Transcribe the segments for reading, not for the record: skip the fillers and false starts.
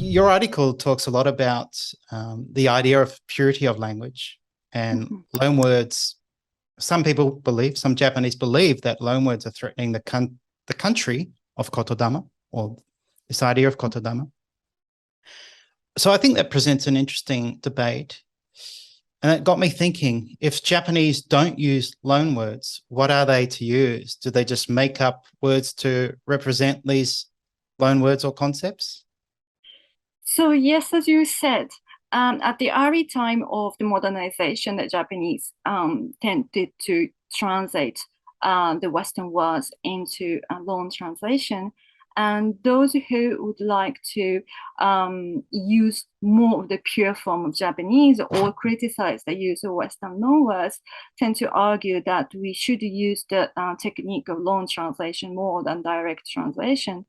your article talks a lot about the idea of purity of language and loanwords. Some people believe, some Japanese believe that loanwords are threatening the country of kotodama, or this idea of kotodama. So I think that presents an interesting debate. And it got me thinking, if Japanese don't use loanwords, what are they to use? Do they just make up words to represent these loanwords or concepts? So yes, as you said, at the early time of the modernization, the Japanese tended to translate the Western words into a loan translation. And those who would like to use more of the pure form of Japanese or criticize the use of Western loanwords tend to argue that we should use the technique of loan translation more than direct translation.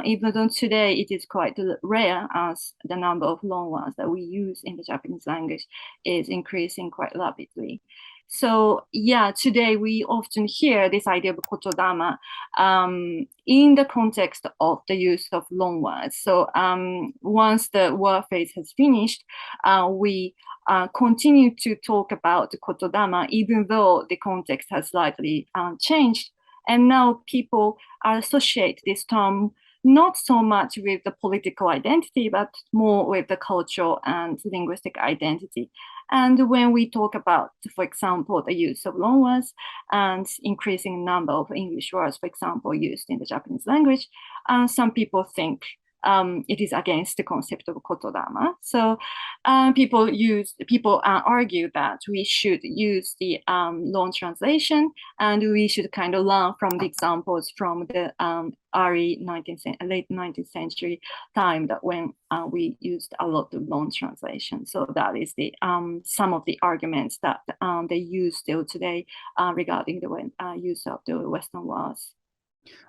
Even though today it is quite rare, as the number of loanwords that we use in the Japanese language is increasing quite rapidly. So yeah, today we often hear this idea of kotodama in the context of the use of loanwords. So once the word phase has finished, we continue to talk about the kotodama, even though the context has slightly changed. And now people associate this term not so much with the political identity, but more with the cultural and linguistic identity. And when we talk about, for example, the use of loanwords and increasing number of English words, for example, used in the Japanese language, some people think it is against the concept of kotodama. So people argue that we should use the loan translation, and we should kind of learn from the examples from the late 19th century time, that when we used a lot of loan translation. So that is the some of the arguments that they use still today regarding the use of the Western words.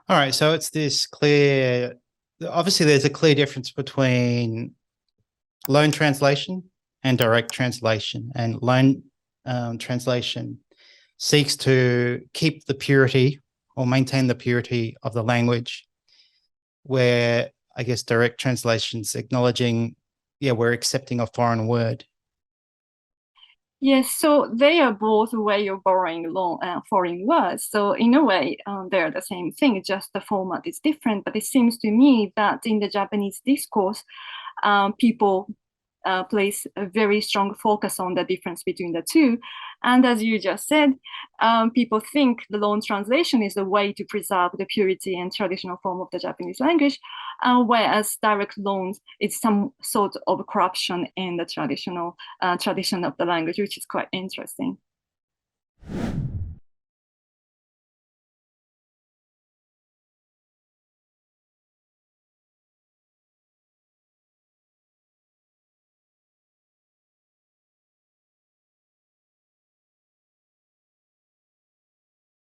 All right, so it's this clear, obviously there's a clear difference between loan translation and direct translation, and loan translation seeks to keep the purity or maintain the purity of the language, where I guess direct translation's acknowledging, yeah, we're accepting a foreign word. Yes, so they are both a way of borrowing foreign words. So in a way, they're the same thing, just the format is different. But it seems to me that in the Japanese discourse, people place a very strong focus on the difference between the two. And as you just said, people think the loan translation is a way to preserve the purity and traditional form of the Japanese language, whereas direct loans is some sort of corruption in the traditional tradition of the language, which is quite interesting.